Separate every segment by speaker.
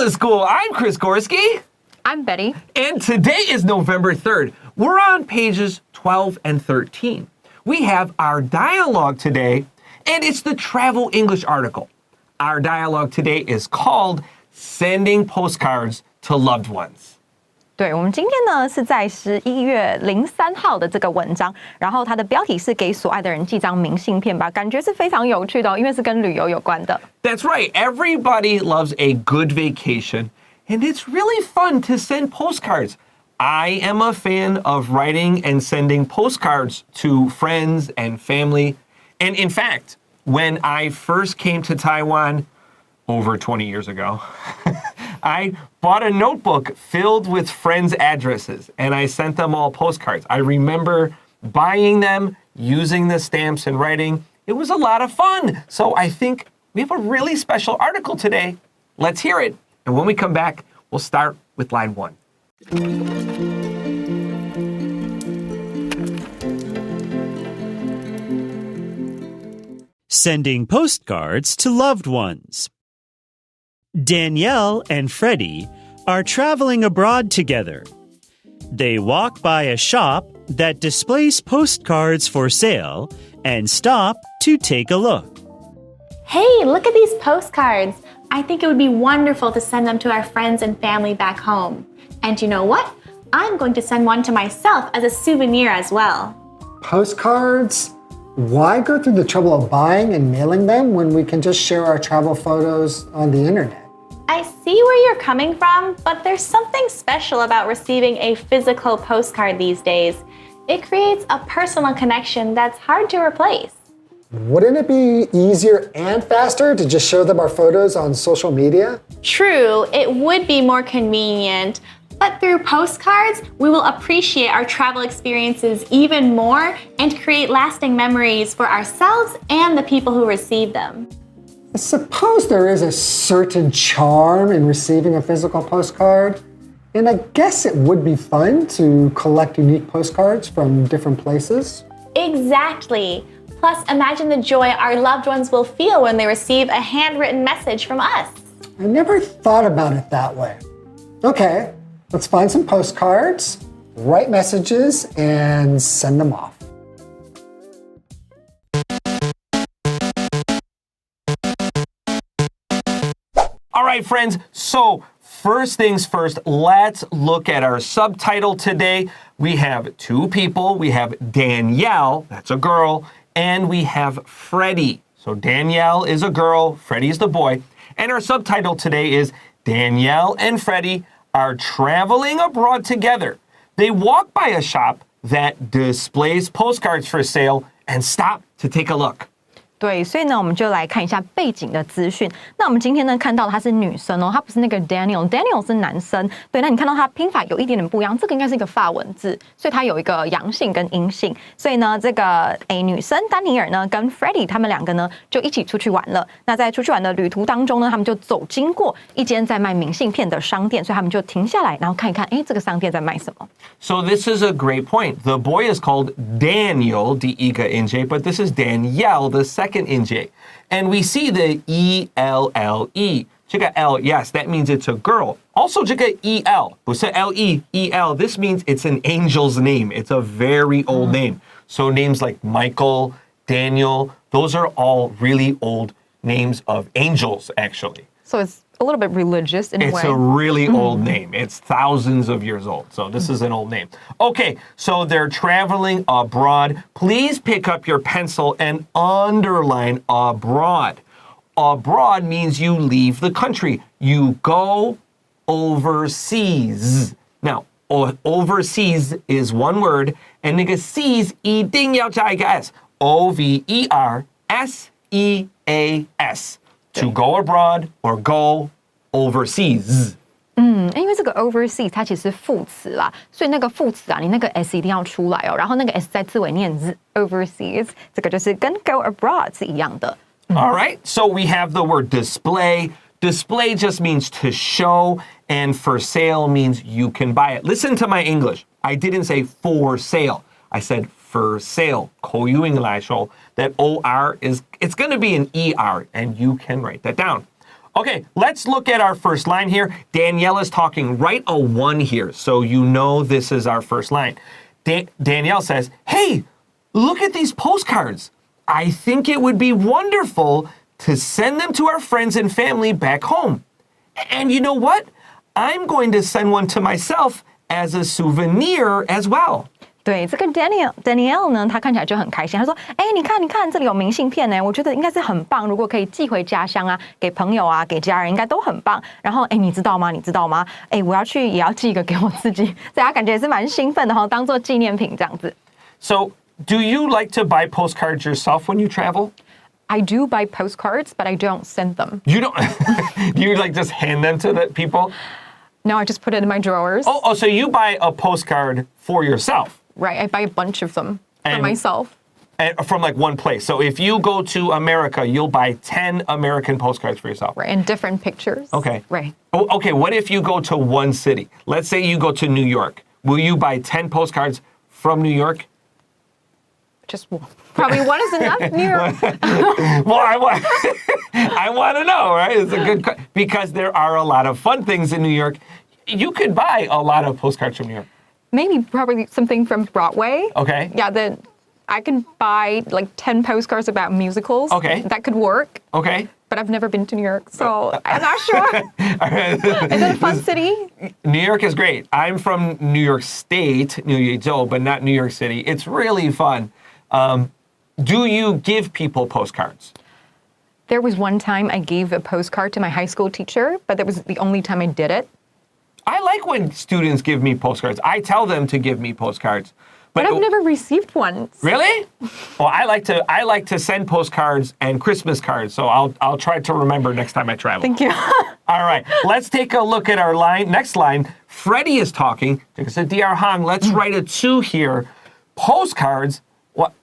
Speaker 1: Fabulous School. I'm Chris Gorski.
Speaker 2: I'm Betty.
Speaker 1: And today is November 3rd. We're on pages 12 and 13. We have our dialogue today, and it's the Travel English article. Our dialogue today is called Sending Postcards to Loved Ones.
Speaker 2: 对，我们今天呢是在11月03号的这个文章，然后它的标题是给所爱的人寄张明信片吧，感觉是非常有趣的哦，因为是跟旅游有关的。
Speaker 1: That's right. Everybody loves a good vacation, and it's really fun to send postcards. I am a fan of writing and sending postcards to friends and family. And in fact, when I first came to Taiwan over 20 years ago, I bought a notebook filled with friends' addresses, and I sent them all postcards. I remember buying them, using the stamps and writing. It was a lot of fun. So I think we have a really special article today. Let's hear it. And when we come back, we'll start with line 1.
Speaker 3: Sending postcards to loved ones. Danielle and Freddie are traveling abroad together. They walk by a shop that displays postcards for sale and stop to take a look.
Speaker 4: Hey, look at these postcards. I think it would be wonderful to send them to our friends and family back home. And you know what? I'm going to send one to myself as a souvenir as well.
Speaker 5: Postcards? Why go through the trouble of buying and mailing them when we can just share our travel photos on the internet?
Speaker 4: I see where you're coming from, but there's something special about receiving a physical postcard these days. It creates a personal connection that's hard to replace.
Speaker 5: Wouldn't it be easier and faster to just show them our photos on social media?
Speaker 4: True, it would be more convenient. But through postcards, we will appreciate our travel experiences even more and create lasting memories for ourselves and the people who receive them.
Speaker 5: I suppose there is a certain charm in receiving a physical postcard, and I guess it would be fun to collect unique postcards from different places.
Speaker 4: Exactly. Plus, imagine the joy our loved ones will feel when they receive a handwritten message from us.
Speaker 5: I never thought about it that way. Okay, let's find some postcards, write messages, and send them off.
Speaker 1: All right, friends, so first things first, let's look at our subtitle today. We have two people. We have Danielle, that's a girl, and we have Freddie. So Danielle is a girl, Freddie is the boy. And our subtitle today is Danielle and Freddie are traveling abroad together. They walk by a shop that displays postcards for sale and stop to take a look.
Speaker 2: 对，所以呢，我们就来看一下背景的资讯。那我们今天呢看到她是女生哦，她不是那个 Daniel 是男生。对，那你看到她拼法有一点点不一样，这个应该是一个法文字，所以它有一个阳性跟阴性。所以呢，这个女生丹尼尔呢跟 Freddie 他们两个呢就一起出去玩了。那在出去玩的旅途当中呢，他们就走经过一间在卖明信片的商店，所以他们就停下来，然后看一看，这个商店在卖什么。
Speaker 1: So this is a great point. The boy is called Daniel, D-E-G-A-N-J, but this is Danielle, the second NJ. And we see the E-L-L-E. 这个 L, yes, that means it's a girl. Also, 这个 E-L, 不是 L-E, E-L, this means it's an angel's name. It's a very old name. So names like Michael, Daniel, those are all really old names of angels, actually.
Speaker 2: So it's a little bit religious in a way.
Speaker 1: It's a really old name. It's thousands of years old. So this is an old name. Okay, so they're traveling abroad. Please pick up your pencil and underline abroad. Abroad means you leave the country. You go overseas. Now, overseas is one word, and 那个 seas 一定要加一个 s. O-V-E-R-S-E-A-S. To go abroad or go overseas.
Speaker 2: 因为这个 overseas 它其实是副词啦，所以那个副词啊，你那个 s 一定要出来哦，然后那个 s 在字尾念 z overseas， 这个就是跟 go abroad 是一样的。
Speaker 1: All right, so we have the word display. Display just means to show, and for sale means you can buy it. Listen to my English. I didn't say for sale. I said for sale. 口语英语来说, that OR it's going to be an ER, and you can write that down. Okay, let's look at our first line here. Danielle is talking. Write a 1 here so you know this is our first line. Danielle says, hey, look at these postcards. I think it would be wonderful to send them to our friends and family back home. And you know what? I'm going to send one to myself as a souvenir as well.
Speaker 2: 对，这个 Danielle 呢，她看起来就很开心。她说：“哎，你看，这里有明信片呢，我觉得应该是很棒。如果可以寄回家乡啊，给朋友啊，给家人，应该都很棒。然后，哎，你知道吗？哎，我要去也要寄一个给我自己，所以她感觉也是蛮兴奋的哈，当做纪念品这样子。”
Speaker 1: So, do you like to buy postcards yourself when you travel?
Speaker 2: I do buy postcards, but I don't send them.
Speaker 1: You don't? Do you like just hand them to the people?
Speaker 2: No, I just put it in my drawers.
Speaker 1: Oh, so you buy a postcard for yourself?
Speaker 2: Right, I buy a bunch of them for myself.
Speaker 1: And from like one place. So if you go to America, you'll buy 10 American postcards for yourself.
Speaker 2: Right, and different pictures.
Speaker 1: Okay.
Speaker 2: Right.
Speaker 1: Oh, okay, what if you go to one city? Let's say you go to New York. Will you buy 10 postcards from New York?
Speaker 2: Just one. Probably one is enough. New York.
Speaker 1: Well, I want to know, right? It's a good because there are a lot of fun things in New York. You could buy a lot of postcards from New York.
Speaker 2: Maybe probably something from Broadway.
Speaker 1: Okay.
Speaker 2: Yeah, I can buy like 10 postcards about musicals.
Speaker 1: Okay.
Speaker 2: That could work.
Speaker 1: Okay.
Speaker 2: But I've never been to New York, so I'm not sure. Is it a fun city?
Speaker 1: New York is great. I'm from New York State, New York, but not New York City. It's really fun. Do you give people postcards?
Speaker 2: There was one time I gave a postcard to my high school teacher, but that was the only time I did it.
Speaker 1: I like when students give me postcards. I tell them to give me postcards.
Speaker 2: But I've never received one.
Speaker 1: Really? Well, I like to send postcards and Christmas cards, so I'll try to remember next time I travel.
Speaker 2: Thank you.
Speaker 1: All right, let's take a look at our next line. Freddie is talking. Let's write a 2 here. Postcards.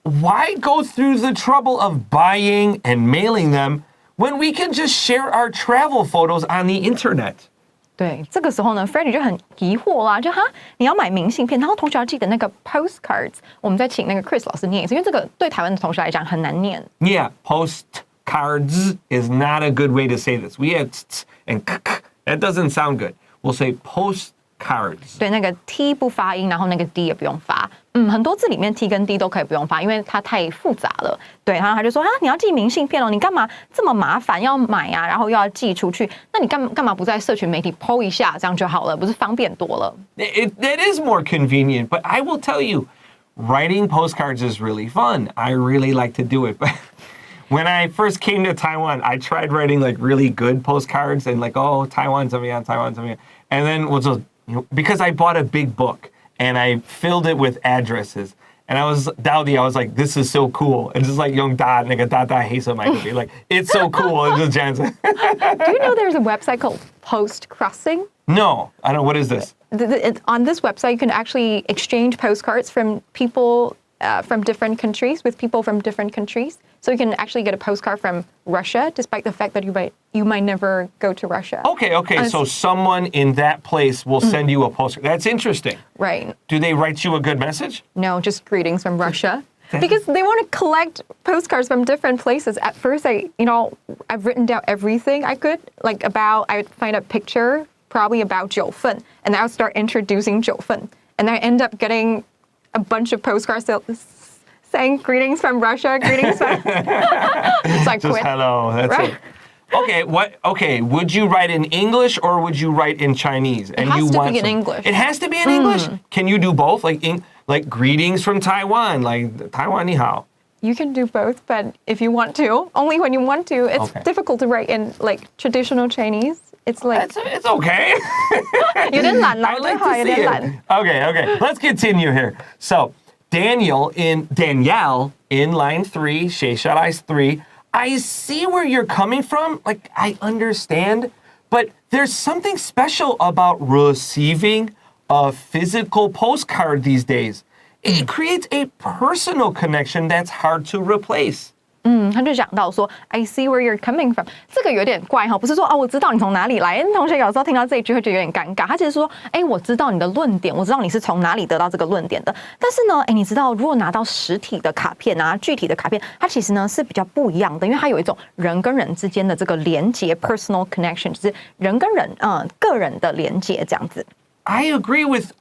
Speaker 1: Why go through the trouble of buying and mailing them when we can just share our travel photos on the internet?
Speaker 2: 对，这个时候呢 ，Freddie 就很疑惑啦，就你要买明信片，然后同学要记得那个 postcards， 我们再请那个 Chris 老师念一次，因为这个对台湾的同学来讲很难念。
Speaker 1: Yeah, postcards is not a good way to say this. We have and that doesn't sound good. We'll say postcards.
Speaker 2: 对，那个 T 不发音，然后那个 D 也不用发。很多字里面 T 跟 D 都可以不用发，因为它太复杂了。对，然后他就说你要寄明信片哦，你干嘛这么麻烦要买啊？然后又要寄出去，那你干嘛不在社群媒体 po 一下，这样就好了，不是方便多了？
Speaker 1: That is more convenient, but I will tell you, writing postcards is really fun. I really like to do it, but when I first came to Taiwan, I tried writing like really good postcards and like, oh, Taiwan, and then because I bought a big book. And I filled it with addresses. And I was like, this is so cool. And just like young dad, nigga dada hesa might like, it's so cool. It's just Jansen.
Speaker 2: Do you know there's a website called Post Crossing?
Speaker 1: No, I don't. What is this?
Speaker 2: On this website, you can actually exchange postcards from people from different countries with people from different countries. So you can actually get a postcard from Russia, despite the fact that you might never go to Russia.
Speaker 1: Okay. So someone in that place will send you a postcard. That's interesting.
Speaker 2: Right.
Speaker 1: Do they write you a good message?
Speaker 2: No, just greetings from Russia. Because they want to collect postcards from different places. At first, I've written down everything I could, I would find a picture, probably about 九份, and then I would start introducing 九份. And I end up getting a bunch of postcards saying greetings from Russia, greetings from... It's like
Speaker 1: just
Speaker 2: quit.
Speaker 1: Hello, that's
Speaker 2: right?
Speaker 1: it. Okay, would you write in English or would you write in Chinese?
Speaker 2: It has to be in English.
Speaker 1: It has to be in English? Can you do both? Like greetings from Taiwan, like Taiwan ni hao.
Speaker 2: You can do both, but if you want to, only when you want to. It's difficult to write in traditional Chinese. It's like...
Speaker 1: It's okay.
Speaker 2: You didn't learn.
Speaker 1: I like to see it. Okay. Let's continue here. So, Danielle in line 3, Sheisharai's 3. I see where you're coming from. Like, I understand. But there's something special about receiving a physical postcard these days. It creates a personal connection that's hard to replace.
Speaker 2: 他就讲到说 I see where you're coming from， 这个有点怪哈，不是说我知道你从哪里来。同学有时候听到这一句会觉得有点尴尬，他其实说我知道你的论点，我知道你是从哪里得到这个论点的。但是呢，你知道如果拿到实体的卡片啊，具体的卡片，它其实呢是比较不一样的，因为它有一种人跟人之间的这个连结 personal connection， 就是人跟人个人的连结这样子。
Speaker 1: I agree with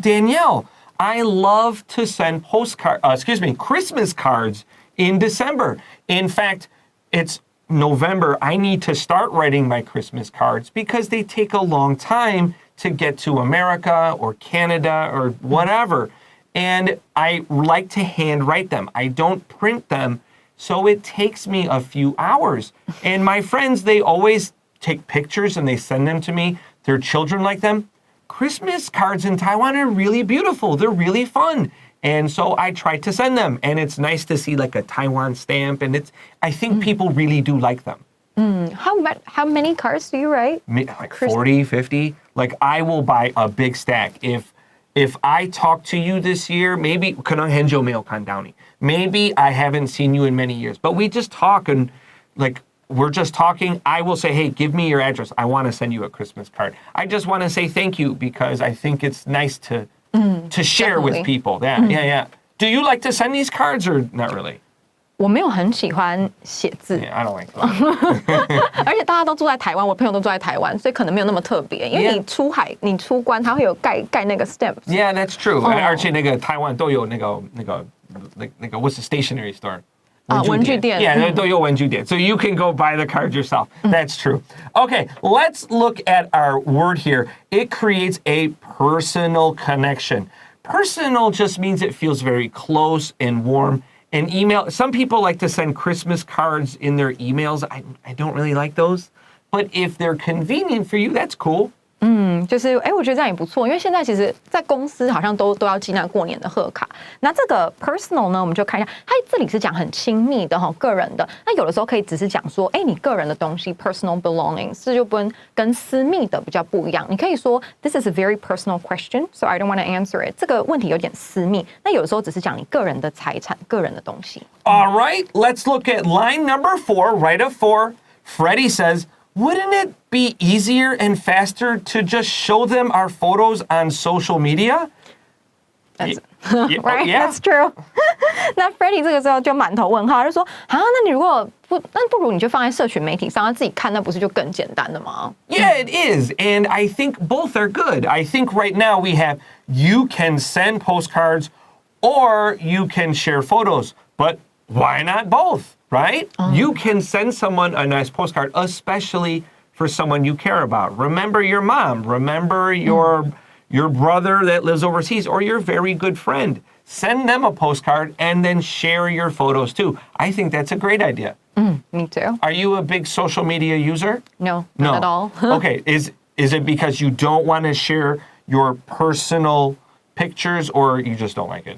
Speaker 1: Danielle. I love to send Christmas cards in December. In fact, it's November. I need to start writing my Christmas cards because they take a long time to get to America or Canada or whatever. And I like to handwrite them. I don't print them, so it takes me a few hours. And my friends, they always take pictures and they send them to me. Their children like them. Christmas cards in Taiwan are really beautiful. They're really fun. And so I try to send them. And it's nice to see like a Taiwan stamp. And I think people really do like them.
Speaker 2: How many cards do you write?
Speaker 1: Like 40, 50. Like I will buy a big stack. If I talk to you this year, maybe maybe I haven't seen you in many years. But we just talk and like we're just talking. I will say, hey, give me your address. I want to send you a Christmas card. I just want to say thank you because I think it's nice to share with people. Yeah. Do you like to send these cards or not really?
Speaker 2: 我没有很喜欢写字
Speaker 1: Yeah, I don't like that.
Speaker 2: 而且大家都住在台湾，我朋友都住在台湾，所以可能没有那么特别。因为你出海，你出关，它会有盖那个 stamp。Yeah,
Speaker 1: that's true. 而且那个台湾都有那个 what's the stationery store?
Speaker 2: 文具店
Speaker 1: Yeah, 都有文具店. So you can go buy the cards yourself. That's true. Okay, let's look at our word here. It creates a personal connection. Personal just means it feels very close and warm. And email, some people like to send Christmas cards in their emails. I don't really like those. But if they're convenient for you, that's cool.
Speaker 2: 就是我觉得这样也不错，因为现在其实在公司好像都要寄那过年的贺卡。那这个 personal 呢，我们就看一下，它这里是讲很亲密的个人的。那有的时候可以只是讲说，你个人的东西 personal belongings， 这就跟私密的比较不一样。你可以说 This is a very personal question, so I don't want to answer it。这个问题有点私密。那有的时候只是讲你个人的财产、个人的东西。
Speaker 1: All right, let's look at line number 4, right of 4. Freddie says,Wouldn't it be easier and faster to just show them our photos on social media?
Speaker 2: That's,
Speaker 1: right?
Speaker 2: Yeah. That's true. 那 Freddie 这个时候就满头问号，他就说那你如果不如你就放在社群媒体上，他自己看，那不是就更简单了吗？
Speaker 1: Yeah, it is. And I think both are good. I think right now we have you can send postcards or you can share photos. But why not both? Right? You can send someone a nice postcard, especially for someone you care about. Remember your mom. Remember your brother that lives overseas or your very good friend. Send them a postcard and then share your photos too. I think that's a great idea.
Speaker 2: Me too.
Speaker 1: Are you a big social media user?
Speaker 2: No, not at all.
Speaker 1: Okay. Is it because you don't want to share your personal pictures or you just don't like it?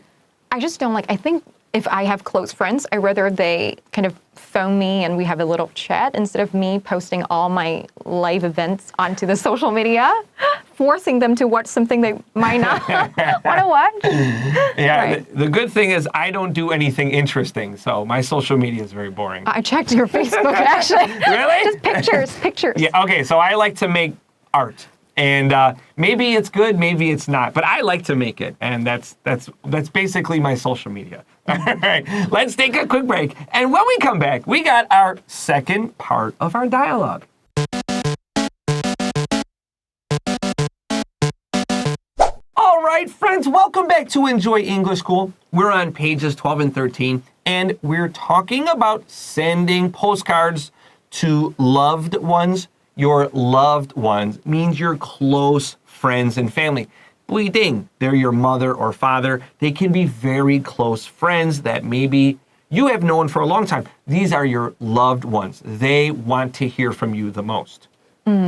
Speaker 2: I just don't like. I think if I have close friends, I'd rather they kind of phone me and we have a little chat instead of me posting all my live events onto the social media, forcing them to watch something they might not want to watch.
Speaker 1: Yeah,
Speaker 2: Right.
Speaker 1: the good thing is I don't do anything interesting, so my social media is very boring.
Speaker 2: I checked your Facebook actually.
Speaker 1: Really?
Speaker 2: Just pictures.
Speaker 1: Yeah, okay, so I like to make art. And maybe it's good, maybe it's not, but I like to make it, and that's basically my social media. All right, let's take a quick break, and when we come back, we got our second part of our dialogue. All right, friends, welcome back to Enjoy English School. We're on pages 12 and 13, and we're talking about sending postcards to loved ones. Your loved ones means your close friends and family. 不一定 they're your mother or father. They can be very close friends that maybe you have known for a long time. These are your loved ones. They want to hear from you the most.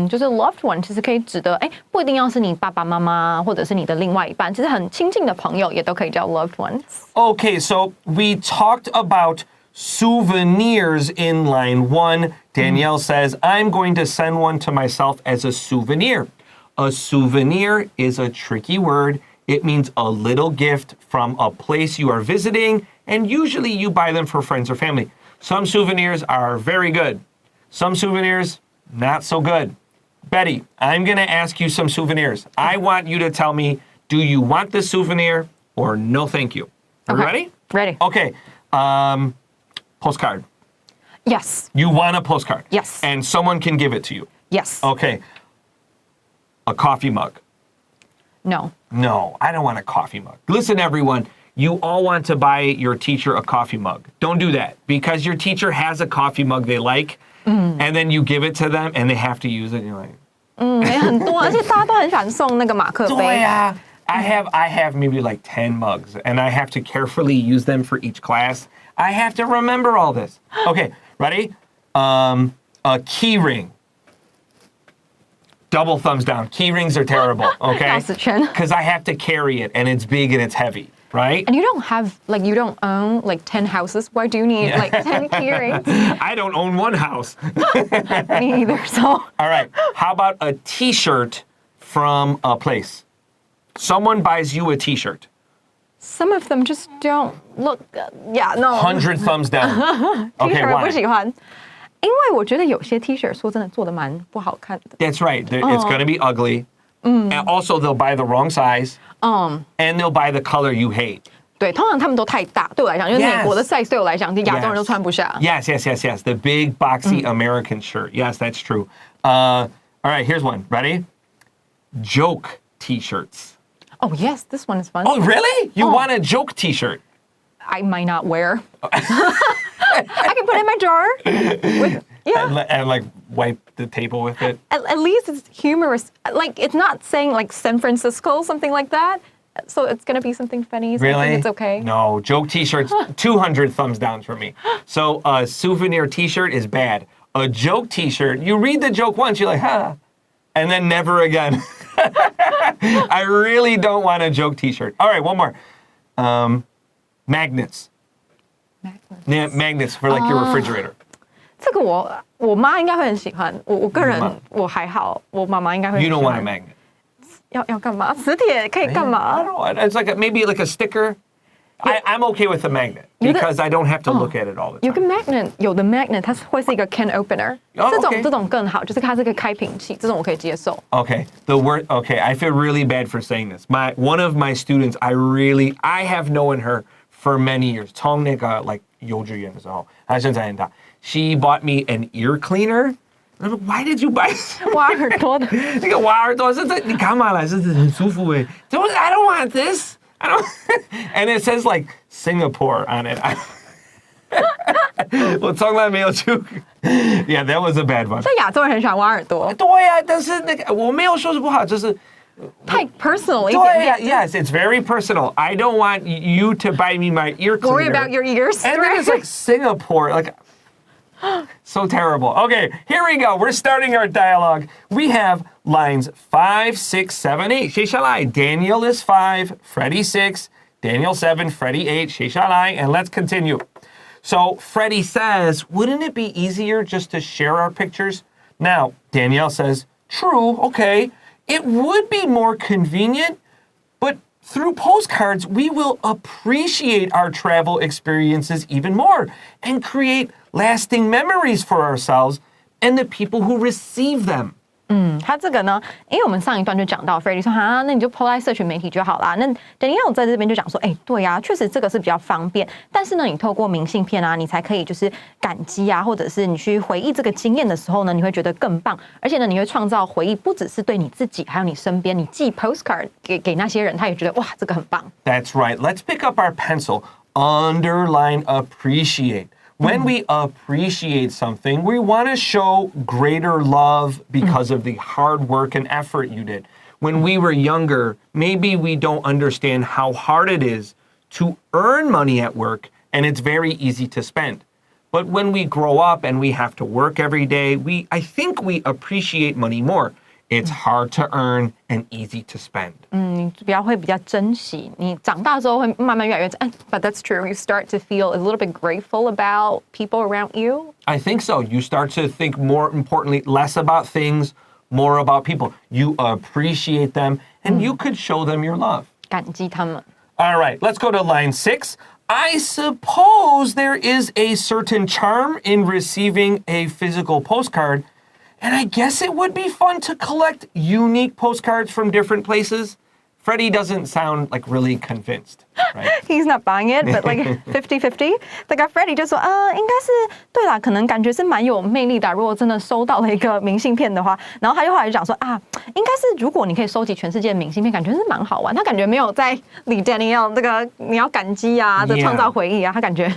Speaker 2: 就是 loved one 其实可以指的，不一定要是你爸爸妈妈或者是你的另外一半，其实很亲近的朋友也都可以叫 loved ones.
Speaker 1: Okay, so we talked about souvenirs in line 1. Danielle says, I'm going to send one to myself as a souvenir. A souvenir is a tricky word. It means a little gift from a place you are visiting, and usually you buy them for friends or family. Some souvenirs are very good. Some souvenirs, not so good. Betty, I'm going to ask you some souvenirs. I want you to tell me, do you want this souvenir or no thank you? Are you ready?
Speaker 2: Ready.
Speaker 1: Okay. Postcard.
Speaker 2: Yes.
Speaker 1: You want a postcard?
Speaker 2: Yes.
Speaker 1: And someone can give it to you?
Speaker 2: Yes.
Speaker 1: Okay. A coffee mug.
Speaker 2: No.
Speaker 1: No, I don't want a coffee mug. Listen, everyone, you all want to buy your teacher a coffee mug. Don't do that because your teacher has a coffee mug they like, and then you give it to them and they have to use it. And you're like,
Speaker 2: 也很多，而且大家都很喜欢送那个马克杯。
Speaker 1: 对啊, I have maybe like 10 mugs, and I have to carefully use them for each class. I have to remember all this. Okay, ready? A key ring. Double thumbs down. Key rings are terrible, okay?
Speaker 2: 钥匙圈。
Speaker 1: Because I have to carry it, and it's big and it's heavy, right?
Speaker 2: And you don't own like 10 houses. Why do you need like 10 key rings?
Speaker 1: I don't own one house.
Speaker 2: Me either. So.
Speaker 1: All right. How about a t-shirt from a place? Someone buys you a t-shirt.
Speaker 2: Some of them just don't look good. Yeah, no.
Speaker 1: 100 thumbs down. Okay,
Speaker 2: T-shirt 我不
Speaker 1: why?
Speaker 2: 喜欢，因为我觉得有些 T 恤说真的做的蛮不好看的。
Speaker 1: That's right. It's going to be ugly. And also, they'll buy the wrong size. And they'll buy the color you hate.
Speaker 2: 对，通常他们都太大，对我来讲，因为
Speaker 1: Yes.
Speaker 2: 美国的 size 对我来讲，亚洲人都穿不下。
Speaker 1: Yes. The big, boxy American shirt. Yes, that's true. All right, here's one. Ready? Joke t-shirts.
Speaker 2: Oh yes, this one is fun.
Speaker 1: Oh, really? You want a joke t-shirt?
Speaker 2: I might not wear. I can put it in my drawer.
Speaker 1: And like wipe the table with it?
Speaker 2: At least it's humorous. Like it's not saying like San Francisco, something like that. So it's gonna be something funny. So I
Speaker 1: Really?
Speaker 2: think it's okay.
Speaker 1: No, joke t-shirts, 200 thumbs down for me. So a souvenir t-shirt is bad. A joke t-shirt, you read the joke once, you're like, huh, and then never again. I really don't want a joke t-shirt. All right, one more. Magnets. Yeah, magnets for like your refrigerator.
Speaker 2: 这个我妈应该会很喜欢，我个人我还好，我妈妈应该会很喜
Speaker 1: You
Speaker 2: 欢。
Speaker 1: don't want a magnet.
Speaker 2: 要干嘛？磁铁可以干
Speaker 1: I
Speaker 2: 嘛？
Speaker 1: don't know. It's like maybe like a sticker. I'm okay with the magnet because I don't have to look at it all the
Speaker 2: 有个
Speaker 1: time.
Speaker 2: magnet，有的 magnet 它会是一个 can opener， 这种
Speaker 1: OK
Speaker 2: 这种更好，就是它是个开瓶器，这种我可以接受。
Speaker 1: Okay, the word. Okay, I feel really bad for saying this. One of my students, I have known her for many years. 从那个 like 幼稚园的时候，她现在很大。She bought me an ear cleaner. I'm like, why did you buy this?
Speaker 2: 挖耳朵的。
Speaker 1: 这个挖耳朵是这你干嘛来？是很舒服诶。I don't want this. I don't. And it says like Singapore on it. 我从来没有去。Yeah, that was a bad one.
Speaker 2: 在亚洲人很喜欢挖耳朵，
Speaker 1: 对呀，但是那个我没有说是不好，就是
Speaker 2: 太 personal 一点
Speaker 1: 对
Speaker 2: 点。
Speaker 1: yes, it's very personal. I don't want you to buy me my ear cleaner.
Speaker 2: Worry about your ears.
Speaker 1: And then it's like Singapore, like so terrible. Okay, here we go. We're starting our dialogue. We have lines 5, 6, 7, 8. 接下来 Daniel is 5, Freddie 6, Daniel 7, Freddie 8. 接下来 and let's continue. So Freddie says, wouldn't it be easier just to share our pictures? Now, Danielle says, true, okay. It would be more convenient, but through postcards, we will appreciate our travel experiences even more and create lasting memories for ourselves and the people who receive them.
Speaker 2: 他这个呢，因为我们上一段就讲到 Freddie 说那你就 po 在社群媒体就好啦。那 Danielle 在这边就讲说，对呀，确实这个是比较方便，但是呢，你透过明信片啊，你才可以就是感激啊，或者是你去回忆这个经验的时候呢，你会觉得更棒，而且呢，你会创造回忆，不只是对你自己，还有你身边，你寄 postcard 给那些人，他也觉得哇，这个很棒。
Speaker 1: That's right. Let's pick up our pencil. Underline appreciate. When we appreciate something, we want to show greater love because of the hard work and effort you did. When we were younger, maybe we don't understand how hard it is to earn money at work, and it's very easy to spend. But when we grow up and we have to work every day, I think we appreciate money more. It's hard to earn and easy to spend.
Speaker 2: 你会比较珍惜，你长大之后会慢慢越来越But that's true. You start to feel a little bit grateful about people around you.
Speaker 1: I think so. You start to think more importantly, less about things, more about people. You appreciate them and you could show them your love.
Speaker 2: 感激他们。
Speaker 1: All right, let's go to line 6. I suppose there is a certain charm in receiving a physical postcard, and I guess it would be fun to collect unique postcards from different places. Freddie doesn't sound like really convinced, right?
Speaker 2: He's not buying it, but like 50-50. 这个 Freddie 就说，应该是对啦，可能感觉是蛮有魅力的。如果真的收到了一个明信片的话，然后他就后来就讲说应该是如果你可以收集全世界的明信片，感觉是蛮好玩。他感觉没有在理 Danielle 这个你要感激啊，这创造回忆啊，他感觉。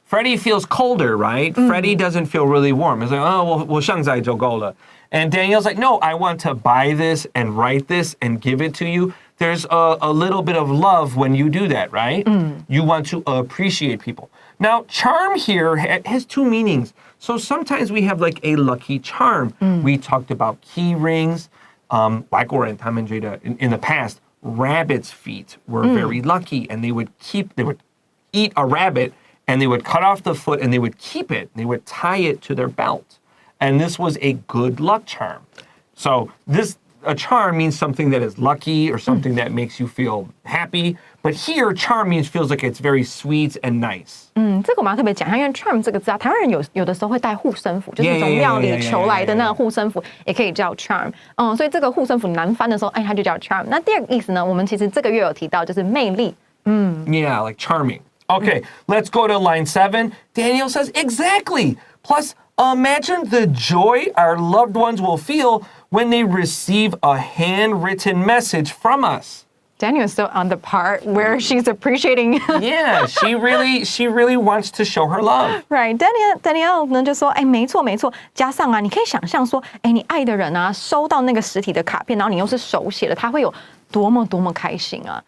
Speaker 1: Freddie feels colder, right? Freddie doesn't feel really warm. It's like, oh, 我上载就够了. And Danielle's like, no, I want to buy this and write this and give it to you. There's a little bit of love when you do that, right? You want to appreciate people. Now, charm here has two meanings. So sometimes we have like a lucky charm. We talked about key rings. 外国人他们觉得 in the past, rabbits' feet were very lucky, and they would eat a rabbit, and they would cut off the foot, and they would keep it. They would tie it to their belt. And this was a good luck charm. So a charm means something that is lucky or something that makes you feel happy. But here, charm feels like it's very sweet and nice.
Speaker 2: 这个我们要特别讲一下，因为 charm 这个字台湾人有的时候会带护身符，就是从庙里求来的那个护身符，也可以叫 charm。所以这个护身符难翻的时候，它就叫 charm。那第二个意思呢，我们其实这个月有提到，就是魅力。
Speaker 1: Yeah, like charming. Okay, let's go to line 7. Daniel says, exactly. Plus, imagine the joy our loved ones will feel when they receive a handwritten message from us.
Speaker 2: Daniel is still on the part where she's appreciating.
Speaker 1: Yeah, she really wants to show her love.
Speaker 2: Right, Danielle 呢就说，没错，加上你可以想象说，你爱的人收到那个实体的卡片，然后你又是手写的，他会有多么开心啊。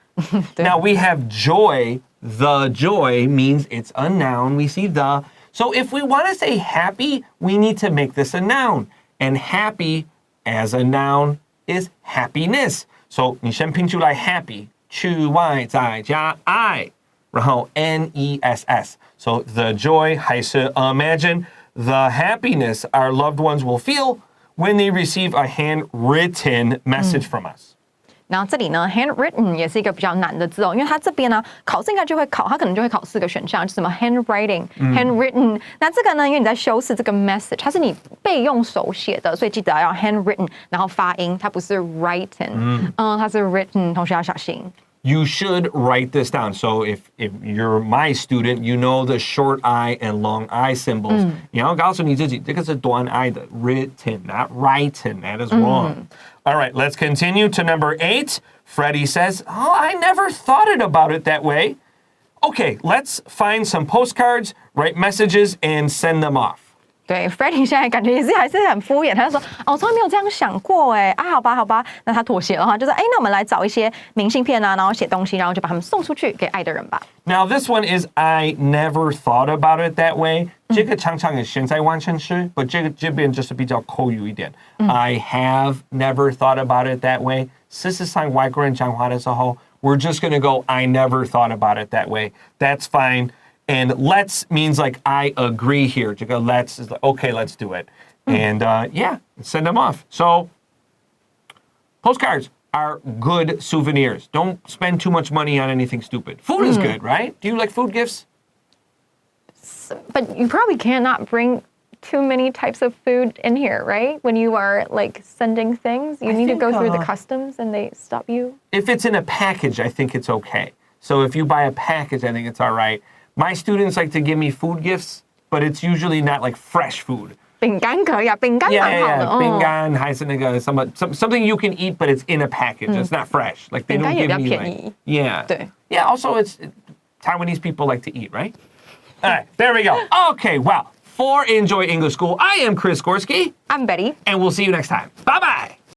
Speaker 1: Now we have joy. The joy means it's a noun. We see the. So if we want to say happy, we need to make this a noun. And happy as a noun is happiness. So 你先拼出来 happy, 去外再加 I, 然后 NESS. So the joy 还是 imagine the happiness our loved ones will feel when they receive a handwritten message from us.
Speaker 2: 然后这里呢 handwritten 也是一个比较难的字因为它这边呢考试应该就会考，它可能就会考4个选项，就是什么 handwriting、handwritten。那这个呢，因为你在修饰这个 message， 它是你备用手写的，所以记得要 handwritten， 然后发音，它不是 written，它是 written， 同学要小心。
Speaker 1: You should write this down. So if you're my student, you know the short I and long I symbols. 你要告诉你自己，这个是短 I 的 written, not written. That is wrong. All right, let's continue to number 8. Freddie says, I never thought about it that way. Okay, let's find some postcards, write messages, and send them off.
Speaker 2: 对 ，Freddie 现在感觉还是很敷衍，他就说，我从来没有这样想过，好吧，那他妥协了哈，就是那我们来找一些明信片然后写东西，然后就把他们送出去给爱的人吧。
Speaker 1: Now this one is I never thought about it that way. 这个常常也现在完成时，but 这边就是比较口语一点。I have never thought about it that way. 事实上，外国人讲话的时候 we're just going to go, I never thought about it that way. That's fine. And let's means like I agree here. To go, let's is like, okay, let's do it. And send them off. So postcards are good souvenirs. Don't spend too much money on anything stupid. Food is good, right? Do you like food gifts?
Speaker 2: But you probably cannot bring too many types of food in here, right? When you are like sending things, you need to go through the customs and they stop you.
Speaker 1: If it's in a package, I think it's okay. So if you buy a package, I think it's all right. My students like to give me food gifts, but it's usually not like fresh food.
Speaker 2: 饼干可以啊，饼干蛮好的。
Speaker 1: 饼干还是那个something you can eat, but it's in a package. It's not fresh. Like they don't give me like yeah. Also, it's Taiwanese people like to eat, right? All right, there we go. Okay, well, for Enjoy English School, I am Chris Gorski.
Speaker 2: I'm Betty,
Speaker 1: and we'll see you next time. Bye bye.